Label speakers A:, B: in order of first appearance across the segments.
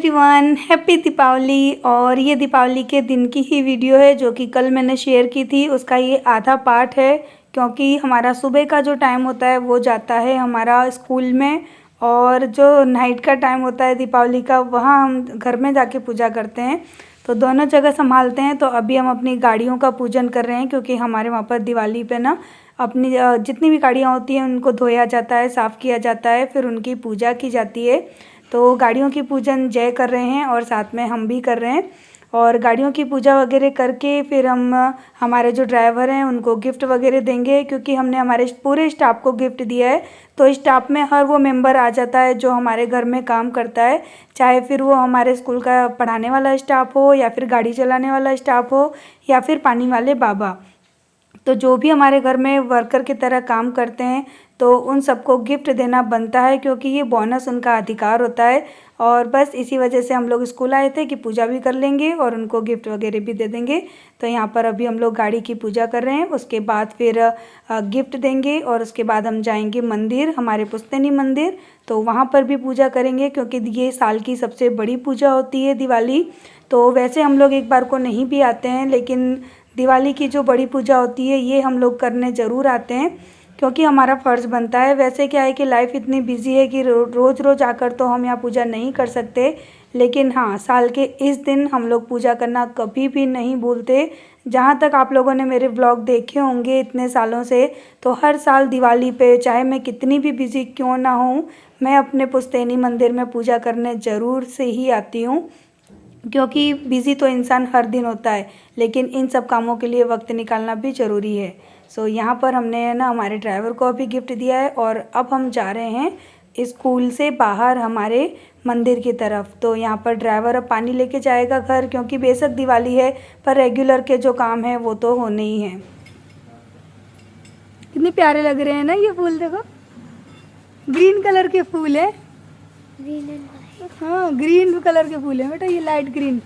A: Everyone, happy Deepawali. और ये दीपावली के दिन की ही वीडियो है जो कि कल मैंने शेयर की थी। उसका ये आधा पार्ट है क्योंकि हमारा सुबह का जो टाइम होता है वो जाता है हमारा स्कूल में, और जो नाइट का टाइम होता है दीपावली का वहाँ हम घर में जाके पूजा करते हैं। तो दोनों जगह संभालते हैं। तो अभी हम अपनी गाड़ियों का पूजन कर रहे हैं क्योंकि हमारे वहाँ पर दिवाली पे ना अपनी जितनी भी गाड़ियाँ होती हैं उनको धोया जाता है, साफ़ किया जाता है, फिर उनकी पूजा की जाती है। तो गाड़ियों की पूजन जय कर रहे हैं और साथ में हम भी कर रहे हैं। और गाड़ियों की पूजा वगैरह करके फिर हम हमारे जो ड्राइवर हैं उनको गिफ्ट वगैरह देंगे क्योंकि हमने हमारे पूरे स्टाफ को गिफ्ट दिया है। तो स्टाफ में हर वो मेंबर आ जाता है जो हमारे घर में काम करता है, चाहे फिर वो हमारे स्कूल का पढ़ाने वाला स्टाफ हो या फिर गाड़ी चलाने वाला स्टाफ हो या फिर पानी वाले बाबा। तो जो भी हमारे घर में वर्कर की तरह काम करते हैं तो उन सबको गिफ्ट देना बनता है क्योंकि ये बोनस उनका अधिकार होता है। और बस इसी वजह से हम लोग स्कूल आए थे कि पूजा भी कर लेंगे और उनको गिफ्ट वगैरह भी दे देंगे। तो यहाँ पर अभी हम लोग गाड़ी की पूजा कर रहे हैं, उसके बाद फिर गिफ्ट देंगे और उसके बाद हम जाएंगे मंदिर, हमारे पुश्तैनी मंदिर। तो वहाँ पर भी पूजा करेंगे क्योंकि ये साल की सबसे बड़ी पूजा होती है दिवाली। तो वैसे हम लोग एक बार को नहीं भी आते हैं, लेकिन दिवाली की जो बड़ी पूजा होती है ये हम लोग करने ज़रूर आते हैं क्योंकि हमारा फ़र्ज़ बनता है। वैसे क्या है कि लाइफ इतनी बिजी है कि रोज़ रोज़ आकर तो हम यहाँ पूजा नहीं कर सकते, लेकिन हाँ साल के इस दिन हम लोग पूजा करना कभी भी नहीं भूलते। जहाँ तक आप लोगों ने मेरे व्लॉग देखे होंगे इतने सालों से, तो हर साल दिवाली पे चाहे मैं कितनी भी बिज़ी क्यों ना हूँ, मैं अपने पुश्तैनी मंदिर में पूजा करने ज़रूर से ही आती हूँ क्योंकि बिज़ी तो इंसान हर दिन होता है, लेकिन इन सब कामों के लिए वक्त निकालना भी ज़रूरी है। सो यहाँ पर हमने ना हमारे ड्राइवर को अभी गिफ्ट दिया है और अब हम जा रहे हैं स्कूल से बाहर हमारे मंदिर की तरफ। तो यहाँ पर ड्राइवर अब पानी लेके जाएगा घर, क्योंकि बेशक दिवाली है पर रेगुलर के जो काम हैं वो तो होने ही हैं। कितने प्यारे लग रहे हैं ना ये फूल, देखो ग्रीन कलर के फूल है। हाँ ग्रीन कलर के फूल है बेटा, ये लाइट ग्रीन।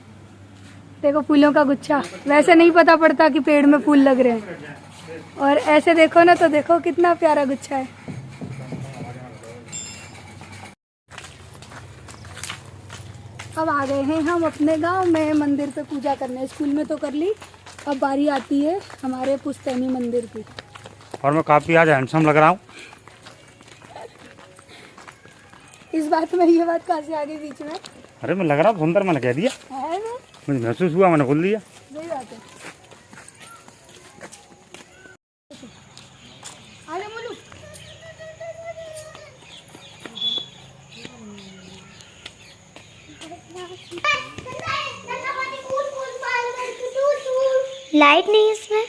A: देखो फूलों का गुच्छा, वैसे नहीं पता पड़ता कि पेड़ में फूल लग रहे हैं, और ऐसे देखो ना तो देखो कितना प्यारा गुच्छा है। अब आ गए हैं हम अपने गांव में मंदिर पे पूजा करने। स्कूल में तो कर ली, अब बारी आती है हमारे पुश्तैनी मंदिर की।
B: और मैं काफी आज हैंडसम लग रहा हूँ।
A: इस बात में ये बात कहाँ से आ गई बीच में?
B: अरे मैं लग रहा हूँ सुंदर, मैंने कह दिया, मुझे महसूस हुआ, मैंने बोल दिया।
A: सही बात है। आले बोलू।
C: लाइट नहीं है इसमें।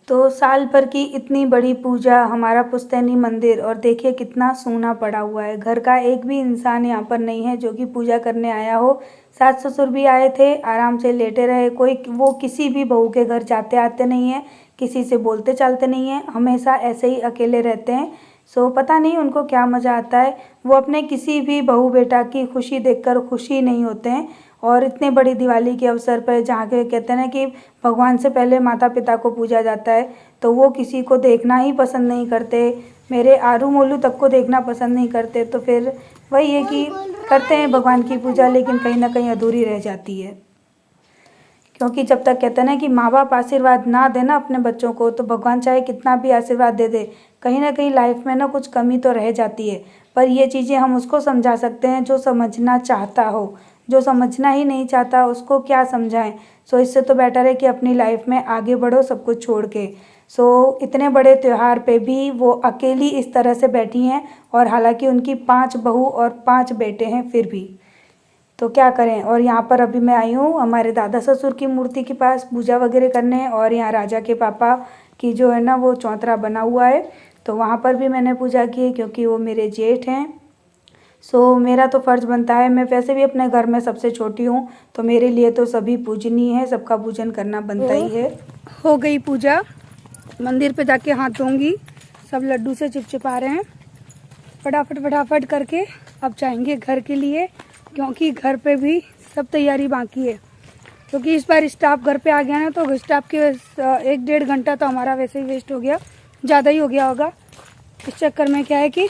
A: तो साल भर की इतनी बड़ी पूजा, हमारा पुश्तैनी मंदिर, और देखिए कितना सूना पड़ा हुआ है। घर का एक भी इंसान यहाँ पर नहीं है जो कि पूजा करने आया हो। सास ससुर भी आए थे, आराम से लेटे रहे। कोई वो किसी भी बहू के घर जाते आते नहीं है, किसी से बोलते चालते नहीं है, हमेशा ऐसे ही अकेले रहते हैं। सो पता नहीं उनको क्या मज़ा आता है, वो अपने किसी भी बहू बेटा की खुशी देखकर खुशी नहीं होते हैं। और इतने बड़ी दिवाली के अवसर पर जहाँ के कहते हैं ना कि भगवान से पहले माता पिता को पूजा जाता है, तो वो किसी को देखना ही पसंद नहीं करते। मेरे आरू मोलू तक को देखना पसंद नहीं करते। तो फिर वही है कि करते हैं भगवान की पूजा, लेकिन कहीं ना कहीं अधूरी रह जाती है। क्योंकि जब तक कहते हैं ना कि माँ बाप आशीर्वाद ना देना अपने बच्चों को, तो भगवान चाहे कितना भी आशीर्वाद दे दे, कहीं ना कहीं लाइफ में ना कुछ कमी तो रह जाती है। पर ये चीज़ें हम उसको समझा सकते हैं जो समझना चाहता हो, जो समझना ही नहीं चाहता उसको क्या समझाएं। सो इससे तो बेटर है कि अपनी लाइफ में आगे बढ़ो सब कुछ छोड़ के। सो इतने बड़े त्यौहार पे भी वो अकेली इस तरह से बैठी हैं, और हालांकि उनकी 5 बहू और 5 बेटे हैं फिर भी, तो क्या करें। और यहाँ पर अभी मैं आई हूँ हमारे दादा ससुर की मूर्ति के पास पूजा वगैरह करने, और यहाँ राजा के पापा की जो है ना वो चौतरा बना हुआ है, तो वहाँ पर भी मैंने पूजा की क्योंकि वो मेरे जेठ हैं। सो मेरा तो फ़र्ज़ बनता है, मैं वैसे भी अपने घर में सबसे छोटी हूँ, तो मेरे लिए तो सभी पूजनीय है, सबका पूजन करना बनता ही है। हो गई पूजा, मंदिर पे जाके हाथ धोऊंगी, सब लड्डू से चिपचिपा रहे हैं। फटाफट करके अब जाएंगे घर के लिए, क्योंकि घर पे भी सब तैयारी बाकी है। क्योंकि इस बार स्टाफ घर पे आ गया ना, तो स्टाफ के 1-1.5 घंटा तो हमारा वैसे ही वेस्ट हो गया, ज़्यादा ही हो गया होगा। इस चक्कर में क्या है कि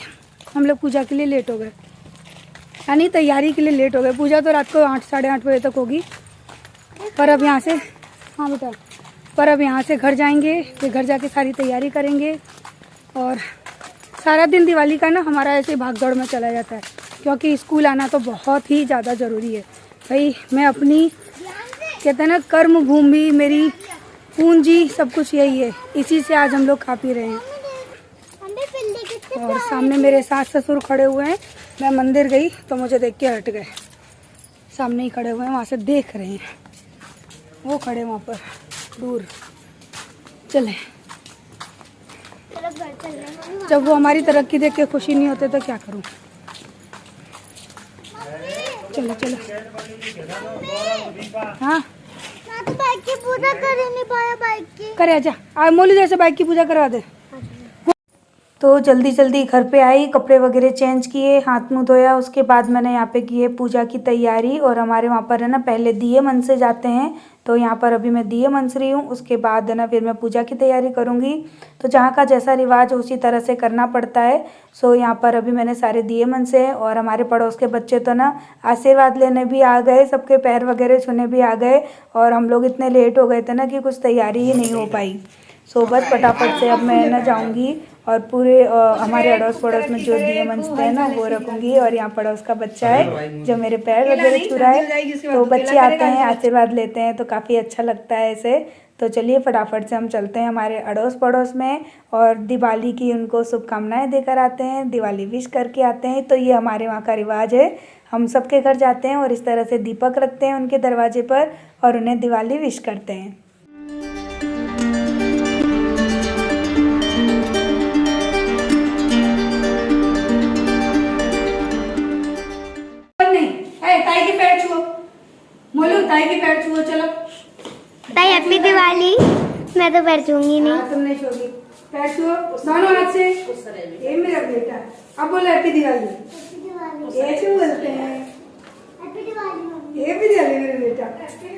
A: हम लोग पूजा के लिए लेट हो गए, यानी तैयारी के लिए लेट हो गए। पूजा तो रात को 8 साढ़े 8 बजे तक होगी, पर अब यहाँ से हाँ बता पर अब यहाँ से घर जाएंगे, फिर घर जाके सारी तैयारी करेंगे। और सारा दिन दिवाली का ना हमारा ऐसे भाग दौड़ में चला जाता है, क्योंकि स्कूल आना तो बहुत ही ज़्यादा ज़रूरी है। भाई मैं अपनी कहते हैं ना कर्म भूमि, मेरी पूंजी सब कुछ यही है, इसी से आज हम लोग खा पी रहे हैं। और सामने मेरे सास ससुर खड़े हुए हैं, मैं मंदिर गई तो मुझे देख के हट गए, सामने ही खड़े हुए हैं, वहाँ से देख रहे हैं, वो खड़े वहाँ पर दूर। चले, जब वो हमारी तरक्की देख के खुशी नहीं होते तो क्या करूँ। चलो हाँ
C: तो बाइक की पूजा कर ही नहीं पाया, बाइक की
A: करे आजा, आज मोलू जैसे बाइक की पूजा करवा दे। तो जल्दी घर पे आई, कपड़े वगैरह चेंज किए, हाथ मुंह धोया, उसके बाद मैंने यहाँ पे की है पूजा की तैयारी। और हमारे वहाँ पर है ना पहले दिए मनसे जाते हैं, तो यहाँ पर अभी मैं दिए मनस रही हूँ, उसके बाद है ना फिर मैं पूजा की तैयारी करूँगी। तो जहाँ का जैसा रिवाज उसी तरह से करना पड़ता है। सो यहाँ पर अभी मैंने सारे दिए मनसे हैं, और हमारे पड़ोस के बच्चे तो ना आशीर्वाद लेने भी आ गए, सबके पैर वगैरह छूने भी आ गए, और हम लोग इतने लेट हो गए थे ना कि कुछ तैयारी ही नहीं हो पाई। सो बस फटाफट से अब मैं ना जाऊंगी और पूरे हमारे अड़ोस पड़ोस में जो दिए मनसते हैं ना वो रखूंगी। और यहाँ पड़ोस का बच्चा है जो मेरे पैर वगैरह छू रहा है, तो बच्चे आते हैं आशीर्वाद लेते हैं, तो काफ़ी अच्छा लगता है ऐसे। तो चलिए फटाफट से हम चलते हैं हमारे अड़ोस पड़ोस में, और दिवाली की उनको शुभकामनाएं देकर आते हैं, दिवाली विश करके आते हैं। तो ये हमारे वहाँ का रिवाज है, हम सबके घर जाते हैं और इस तरह से दीपक रखते हैं उनके दरवाजे पर और उन्हें दिवाली विश करते हैं। ताई की पैर छुओ, मोलू ताई की पैर छुओ, चलो
C: ताई हैप्पी दिवाली। मैं तो पैर छूंगी नहीं।
A: तुम नहीं छुओगी, पैर छुओ, दोनों हाथ से। ये मेरा बेटा, अब बोलो हैप्पी दिवाली। ऐसे बोलते हैं
C: हैप्पी दिवाली।
A: हैप्पी दिवाली मेरे बेटा,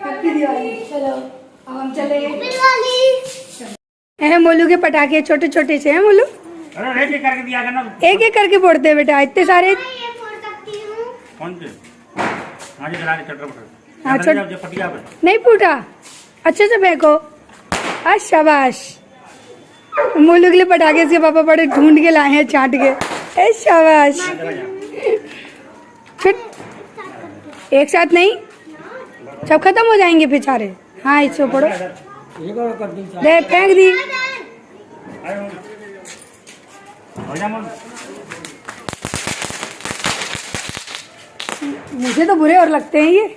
A: हैप्पी दिवाली। चलो अब हम चले दिवाली। मोलू के पटाखे छोटे छोटे से हैं मोलू,
B: अरे एक एक करके दिया करना,
A: एक एक करके फोड़ते हैं बेटा, इतने सारे।
C: ये फोड़ सकती हूँ।
B: कौन से आज जला के चटर पटर
A: हाँ,
B: अच्छा जो पटिया पे
A: नहीं फूटा, अच्छे से फेंको। शाबाश, मोलू के लिए पटाखे इसके पापा बड़े ढूंढ के लाए हैं, छाट के। शाबाश, एक साथ नहीं, सब खत्म हो जाएंगे बेचारे। हाँ इसको पढ़ो, दे फेंक दी। मुझे तो बुरे और लगते हैं ये।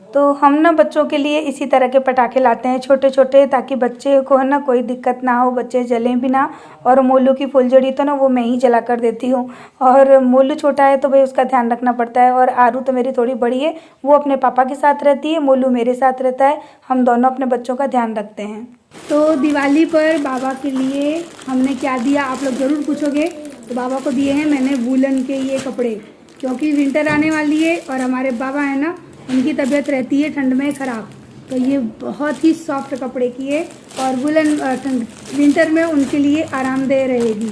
A: तो हम ना बच्चों के लिए इसी तरह के पटाखे लाते हैं छोटे छोटे, ताकि बच्चे को है ना कोई दिक्कत ना हो, बच्चे जलें भी ना। और मोलू की फुलझड़ी तो ना वो मैं ही जला कर देती हूँ, और मोलू छोटा है तो भाई उसका ध्यान रखना पड़ता है। और आरू तो मेरी थोड़ी बड़ी है, वो अपने पापा के साथ रहती है, मोलू मेरे साथ रहता है, हम दोनों अपने बच्चों का ध्यान रखते हैं। तो दिवाली पर बाबा के लिए हमने क्या दिया आप लोग ज़रूर पूछोगे। तो बाबा को दिए हैं मैंने वूलन के ये कपड़े, क्योंकि विंटर आने वाली है और हमारे बाबा है ना उनकी तबीयत रहती है ठंड में ख़राब, तो ये बहुत ही सॉफ्ट कपड़े की है और वुलन विंटर में उनके लिए आरामदेह रहेगी।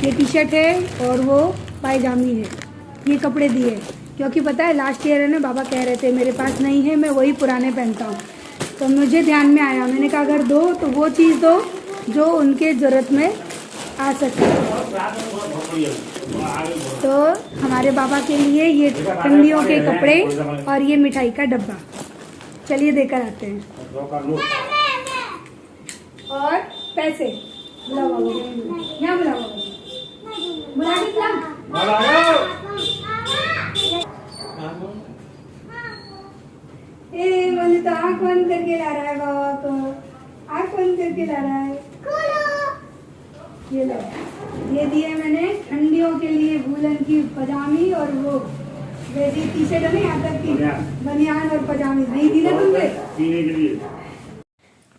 A: ये टी शर्ट है और वो पायजामी है, ये कपड़े दिए। क्योंकि पता है लास्ट ईयर है ना बाबा कह रहे थे मेरे पास नहीं है, मैं वही पुराने पहनता हूँ, तो मुझे ध्यान में आया, मैंने कहा अगर दो तो वो चीज़ दो जो उनके ज़रूरत में आ सकते हैं। तो हमारे बाबा के लिए ये ठंडियों के कपड़े और ये मिठाई का डब्बा, चलिए देकर आते हैं। और पैसे बुलाओ बाबा को, यहाँ बुलाओ बुला के बुलाओ। ए बोले तो आँख बंद करके ला रहा है बाबा को, आँख बंद करके ला रहा है। ये लो, ये दिए मैंने ठंडियों के लिए वूलन की पजामी और वो वैसी टी शर्ट नहीं आता की बनियान और पजामी नहीं दी ना तुमने पीने के लिए।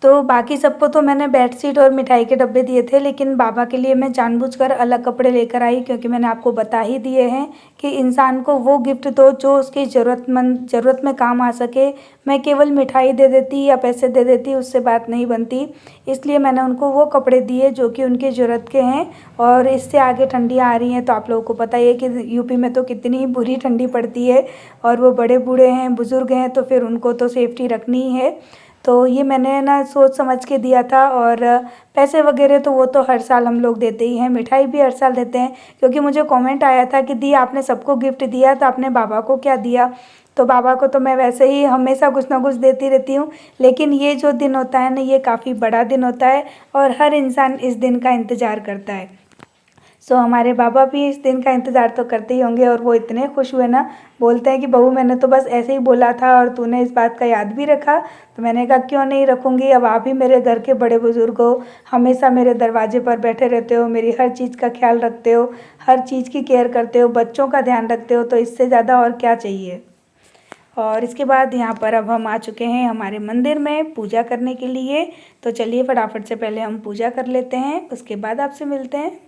A: तो बाकी सबको तो मैंने बेडशीट और मिठाई के डब्बे दिए थे, लेकिन बाबा के लिए मैं जानबूझकर अलग कपड़े लेकर आई, क्योंकि मैंने आपको बता ही दिए हैं कि इंसान को वो गिफ्ट दो जो उसकी ज़रूरत में काम आ सके। मैं केवल मिठाई दे देती या पैसे दे देती, उससे बात नहीं बनती। इसलिए मैंने उनको वो कपड़े दिए जो कि उनकी ज़रूरत के हैं। और इससे आगे ठंडियाँ आ रही हैं, तो आप लोगों को पता ही है कि यूपी में तो कितनी बुरी ठंडी पड़ती है, और वो बड़े बूढ़े हैं, बुज़ुर्ग हैं, तो फिर उनको तो सेफ्टी रखनी ही है। तो ये मैंने ना सोच समझ के दिया था। और पैसे वगैरह तो वो तो हर साल हम लोग देते ही हैं, मिठाई भी हर साल देते हैं, क्योंकि मुझे कमेंट आया था कि दी आपने सबको गिफ्ट दिया तो आपने बाबा को क्या दिया। तो बाबा को तो मैं वैसे ही हमेशा कुछ ना कुछ देती रहती हूँ, लेकिन ये जो दिन होता है ना, ये काफ़ी बड़ा दिन होता है और हर इंसान इस दिन का इंतज़ार करता है। सो हमारे बाबा भी इस दिन का इंतज़ार तो करते ही होंगे, और वो इतने खुश हुए ना, बोलते हैं कि बहू मैंने तो बस ऐसे ही बोला था और तूने इस बात का याद भी रखा। तो मैंने कहा क्यों नहीं रखूँगी, अब आप ही मेरे घर के बड़े बुज़ुर्ग हो, हमेशा मेरे दरवाजे पर बैठे रहते हो, मेरी हर चीज़ का ख्याल रखते हो, हर चीज़ की केयर करते हो, बच्चों का ध्यान रखते हो, तो इससे ज़्यादा और क्या चाहिए। और इसके बाद यहाँ पर अब हम आ चुके हैं हमारे मंदिर में पूजा करने के लिए। तो चलिए फटाफट से पहले हम पूजा कर लेते हैं, उसके बाद आपसे मिलते हैं।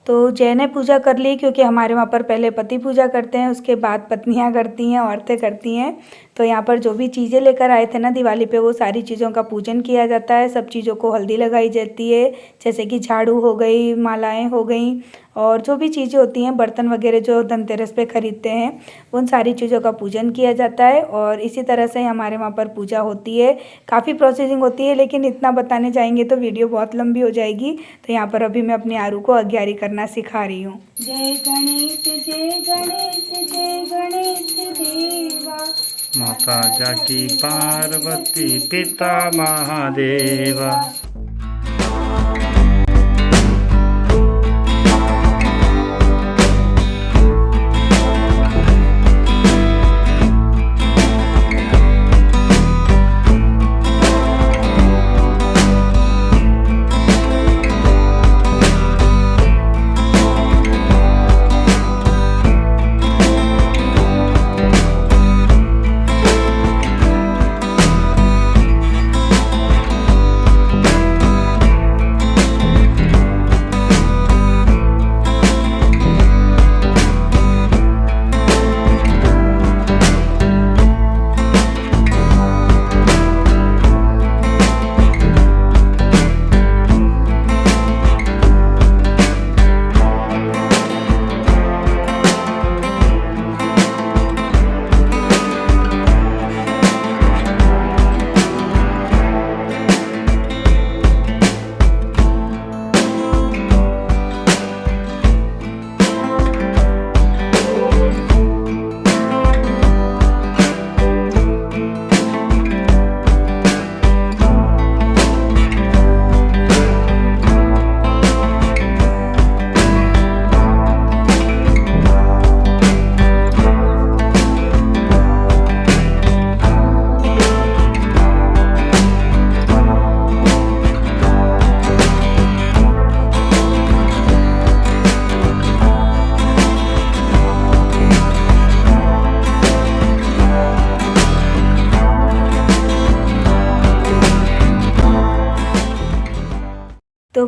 A: तो जय ने पूजा कर ली, क्योंकि हमारे वहाँ पर पहले पति पूजा करते हैं, उसके बाद पत्नियाँ करती हैं, औरतें करती हैं। तो यहाँ पर जो भी चीज़ें लेकर आए थे ना दिवाली पे, वो सारी चीज़ों का पूजन किया जाता है। सब चीज़ों को हल्दी लगाई जाती है, जैसे कि झाड़ू हो गई, मालाएँ हो गई, और जो भी चीज़ें होती हैं, बर्तन वगैरह जो धनतेरस पे ख़रीदते हैं, उन सारी चीज़ों का पूजन किया जाता है। और इसी तरह से हमारे वहाँ पर पूजा होती है। काफ़ी प्रोसेसिंग होती है, लेकिन इतना बताने जाएंगे तो वीडियो बहुत लंबी हो जाएगी। तो यहाँ पर अभी मैं अपने आरू को अग्यारी करना सिखा रही हूँ। जय गणेश जय गणेश जय गणेश देवा,
B: माता जाकी पार्वती पिता महादेवा।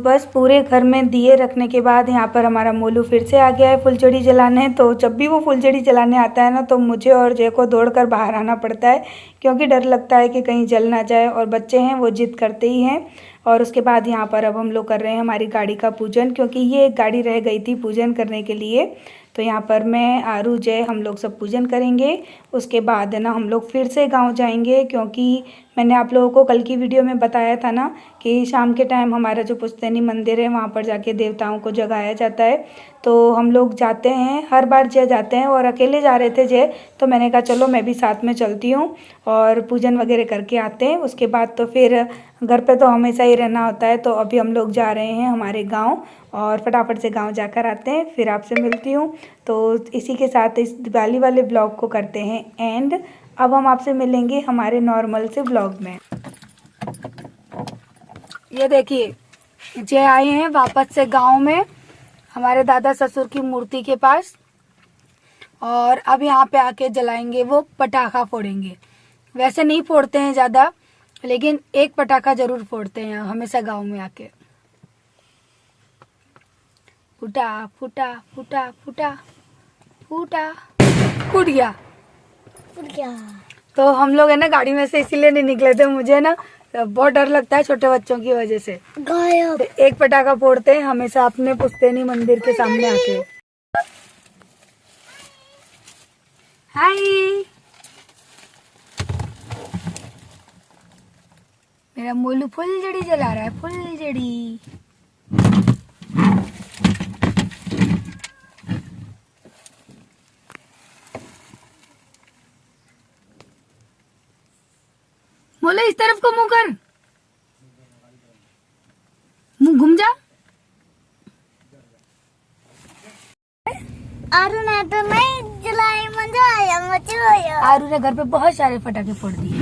A: बस पूरे घर में दिए रखने के बाद यहाँ पर हमारा मोलू फिर से आ गया है फुलझड़ी जलाने। तो जब भी वो फुलझड़ी जलाने आता है ना, तो मुझे और जय को दौड़कर बाहर आना पड़ता है, क्योंकि डर लगता है कि कहीं जल ना जाए। और बच्चे हैं वो जिद करते ही हैं। और उसके बाद यहाँ पर अब हम लोग कर रहे हैं हमारी गाड़ी का पूजन, क्योंकि ये एक गाड़ी रह गई थी पूजन करने के लिए। तो यहाँ पर मैं, आरू, जय, हम लोग सब पूजन करेंगे। उसके बाद ना हम लोग फिर से गांव जाएंगे, क्योंकि मैंने आप लोगों को कल की वीडियो में बताया था ना कि शाम के टाइम हमारा जो पुश्तैनी मंदिर है वहाँ पर जाके देवताओं को जगाया जाता है। तो हम लोग जाते हैं, हर बार जय जाते हैं, और अकेले जा रहे थे जय, तो मैंने कहा चलो मैं भी साथ में चलती हूँ और पूजन वगैरह करके आते हैं। उसके बाद तो फिर घर पे तो हमेशा ही रहना होता है। तो अभी हम लोग जा रहे हैं हमारे गाँव, और फटाफट से गाँव जाकर आते हैं, फिर आपसे मिलती हूँ। तो इसी के साथ इस दिवाली वाले ब्लॉग को करते हैं एंड। अब हम आपसे मिलेंगे हमारे नॉर्मल से ब्लॉग में। ये देखिए, जय आए हैं वापस से गांव में हमारे दादा ससुर की मूर्ति के पास, और अब यहाँ पे आके जलाएंगे, वो पटाखा फोड़ेंगे। वैसे नहीं फोड़ते हैं ज़्यादा, लेकिन एक पटाखा जरूर फोड़ते हैं हमेशा गांव में आके। फूटा फूटा फूटा फूटा फूटा, फूट गया। तो हम लोग है ना गाड़ी में से इसीलिए नहीं निकले थे, मुझे ना बहुत डर लगता है छोटे बच्चों की वजह से। तो एक पटाखा फोड़ते हैं हमेशा अपने पुश्तैनी मंदिर के सामने आके। हाय, मेरा मोलू फुलझड़ी जला रहा है, फुलझड़ी। मोलू इस तरफ को मुंह कर, मुंह घूम जा।
C: आरू ने तो नहीं जलाई, मजा आया, मजा आया।
A: आरू ने घर पे बहुत सारे पटाखे फोड़ दिए।